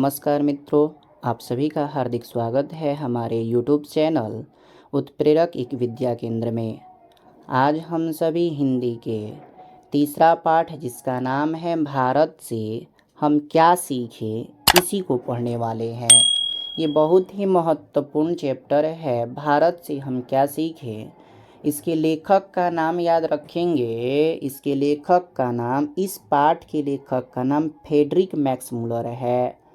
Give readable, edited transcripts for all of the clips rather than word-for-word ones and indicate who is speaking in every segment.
Speaker 1: नमस्कार मित्रों, आप सभी का हार्दिक स्वागत है हमारे यूट्यूब चैनल उत्प्रेरक एक विद्या केंद्र में। आज हम सभी हिंदी के तीसरा पाठ जिसका नाम है भारत से हम क्या सीखें इसी को पढ़ने वाले हैं। ये बहुत ही महत्वपूर्ण चैप्टर है, भारत से हम क्या सीखें। इसके लेखक का नाम याद रखेंगे। इसके लेखक का नाम, इस पाठ के लेखक का नाम फ्रेडरिक मैक्समूलर है।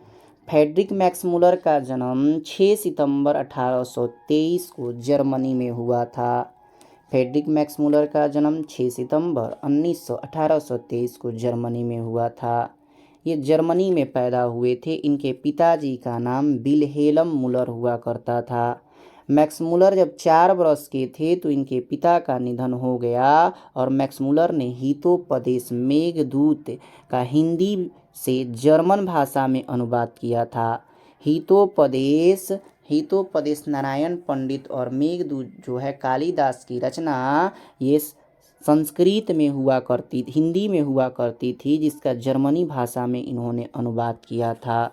Speaker 1: फ्रेडरिक मैक्समूलर का जन्म 6 सितंबर 1823 को जर्मनी में हुआ था। फ्रेडरिक मैक्समूलर का जन्म 6 सितंबर 1823 को जर्मनी में हुआ था। ये जर्मनी में पैदा हुए थे। इनके पिताजी का नाम विल्हेल्म मूलर हुआ करता था। मैक्समूलर जब 4 वर्ष के थे तो इनके पिता का निधन हो गया और मैक्समूलर ने हितोपदेश मेघदूत का हिंदी से जर्मन भाषा में अनुवाद किया था। हितोपदेश नारायण पंडित और मेघदूत जो है कालिदास की रचना, ये संस्कृत में हुआ करती, हिंदी में हुआ करती थी, जिसका जर्मनी भाषा में इन्होंने अनुवाद किया था।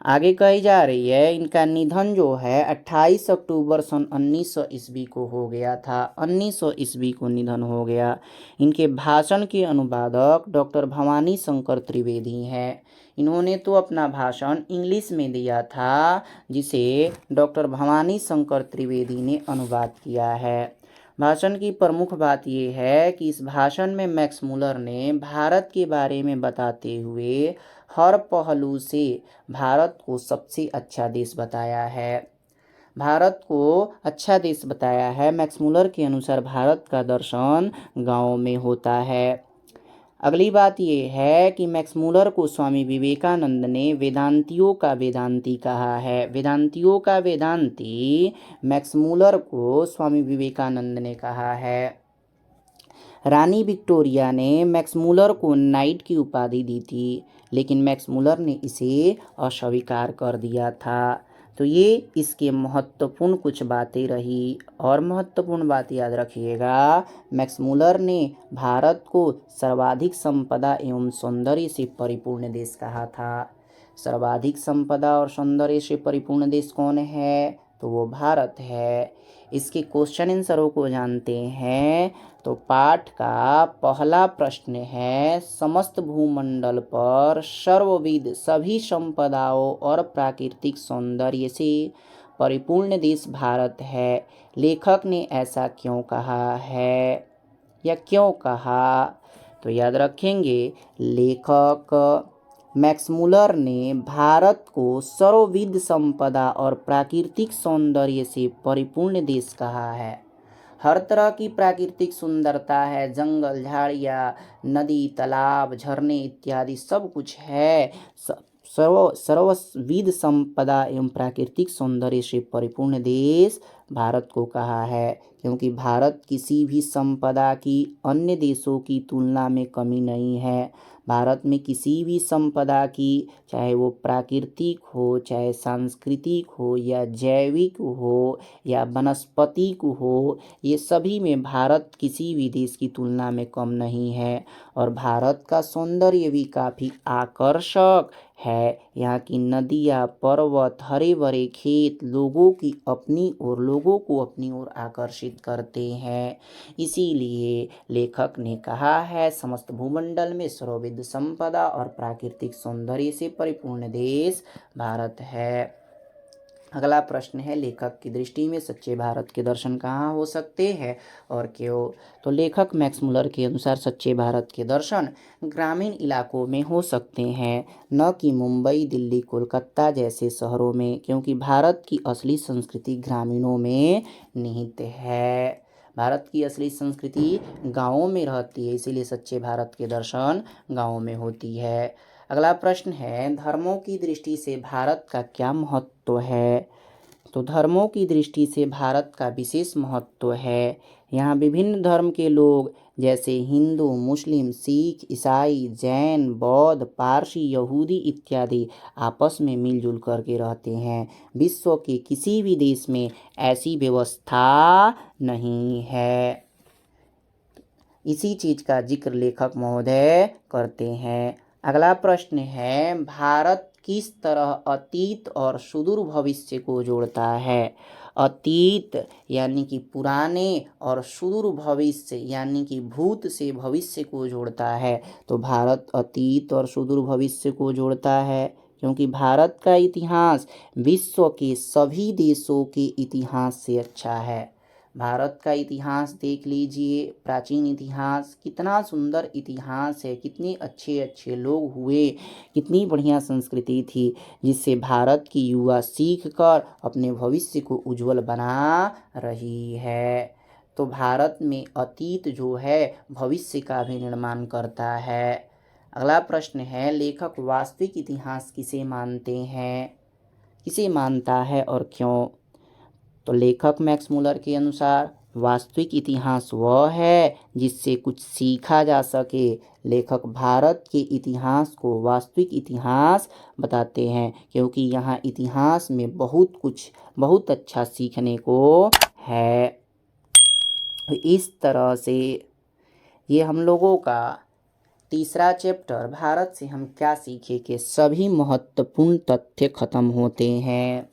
Speaker 1: आगे कही जा रही है, इनका निधन जो है 28 अक्टूबर सन 1900 ईस्वी को हो गया था। 1900 ईस्वी को निधन हो गया। इनके भाषण के अनुवादक डॉक्टर भवानी शंकर त्रिवेदी हैं। इन्होंने तो अपना भाषण इंग्लिश में दिया था, जिसे डॉक्टर भवानी शंकर त्रिवेदी ने अनुवाद किया है। भाषण की प्रमुख बात यह है कि इस भाषण में मैक्समूलर ने भारत के बारे में बताते हुए हर पहलू से भारत को सबसे अच्छा देश बताया है। भारत को अच्छा देश बताया है। मैक्समूलर के अनुसार भारत का दर्शन गाँव में होता है। अगली बात यह है कि मैक्समूलर को स्वामी विवेकानंद ने वेदांतियों का वेदांती कहा है। वेदांतियों का वेदांती मैक्समूलर को स्वामी विवेकानंद ने कहा है। रानी विक्टोरिया ने मैक्समूलर को नाइट की उपाधि दी थी, लेकिन मैक्समूलर ने इसे अस्वीकार कर दिया था। तो ये इसके महत्वपूर्ण कुछ बातें रही। और महत्वपूर्ण बात याद रखिएगा, मैक्समूलर ने भारत को सर्वाधिक संपदा एवं सौंदर्य से परिपूर्ण देश कहा था। सर्वाधिक संपदा और सौंदर्य से परिपूर्ण देश कौन है? तो वो भारत है। इसके क्वेश्चन आंसरों को जानते हैं। तो पाठ का पहला प्रश्न है, समस्त भूमंडल पर सर्वविध सभी संपदाओं और प्राकृतिक सौंदर्य से परिपूर्ण देश भारत है। लेखक ने ऐसा क्यों कहा है या क्यों कहा? तो याद रखेंगे, लेखक मैक्समूलर ने भारत को सर्वविध संपदा और प्राकृतिक सौंदर्य से परिपूर्ण देश कहा है। हर तरह की प्राकृतिक सुंदरता है, जंगल, झाड़ियाँ, नदी, तालाब, झरने इत्यादि सब कुछ है। सर्वविध संपदा एवं प्राकृतिक सौंदर्य से परिपूर्ण देश भारत को कहा है, क्योंकि भारत किसी भी संपदा की अन्य देशों की तुलना में कमी नहीं है। भारत में किसी भी संपदा की, चाहे वो प्राकृतिक हो, चाहे सांस्कृतिक हो, या जैविक हो, या वनस्पतिक हो, ये सभी में भारत किसी भी देश की तुलना में कम नहीं है। और भारत का सौंदर्य भी काफ़ी आकर्षक है। यहाँ की नदियाँ, पर्वत, हरे भरे खेत लोगों को अपनी ओर आकर्षित करते हैं। इसीलिए लेखक ने कहा है, समस्त भूमंडल में सर्वविध संपदा और प्राकृतिक सौंदर्य से परिपूर्ण देश भारत है। अगला प्रश्न है, लेखक की दृष्टि में सच्चे भारत के दर्शन कहाँ हो सकते हैं और क्यों? तो लेखक मैक्समूलर के अनुसार सच्चे भारत के दर्शन ग्रामीण इलाकों में हो सकते हैं, न कि मुंबई, दिल्ली, कोलकाता जैसे शहरों में, क्योंकि भारत की असली संस्कृति ग्रामीणों में निहित है। भारत की असली संस्कृति गाँवों में रहती है, इसीलिए सच्चे भारत के दर्शन गाँवों में होती है। अगला प्रश्न है, धर्मों की दृष्टि से भारत का क्या महत्व है? तो धर्मों की दृष्टि से भारत का विशेष महत्व है। यहाँ विभिन्न धर्म के लोग जैसे हिंदू, मुस्लिम, सिख, ईसाई, जैन, बौद्ध, पारसी, यहूदी इत्यादि आपस में मिलजुल करके रहते हैं। विश्व के किसी भी देश में ऐसी व्यवस्था नहीं है। इसी चीज़ का जिक्र लेखक महोदय करते हैं। अगला प्रश्न है, भारत किस तरह अतीत और सुदूर भविष्य को जोड़ता है। अतीत यानी कि पुराने और सुदूर भविष्य यानी कि भूत से भविष्य को जोड़ता है। तो भारत अतीत और सुदूर भविष्य को जोड़ता है, क्योंकि भारत का इतिहास विश्व के सभी देशों के इतिहास से अच्छा है। भारत का इतिहास देख लीजिए, प्राचीन इतिहास कितना सुंदर इतिहास है, कितने अच्छे अच्छे लोग हुए, कितनी बढ़िया संस्कृति थी, जिससे भारत की युवा सीख कर अपने भविष्य को उज्जवल बना रही है। तो भारत में अतीत जो है भविष्य का भी निर्माण करता है। अगला प्रश्न है, लेखक वास्तविक इतिहास किसे मानते हैं, किसे मानता है और क्यों। तो लेखक मैक्स मुलर के अनुसार वास्तविक इतिहास वह है जिससे कुछ सीखा जा सके। लेखक भारत के इतिहास को वास्तविक इतिहास बताते हैं, क्योंकि यहाँ इतिहास में बहुत अच्छा सीखने को है। इस तरह से ये हम लोगों का तीसरा चैप्टर भारत से हम क्या सीखे के सभी महत्वपूर्ण तथ्य खत्म होते हैं।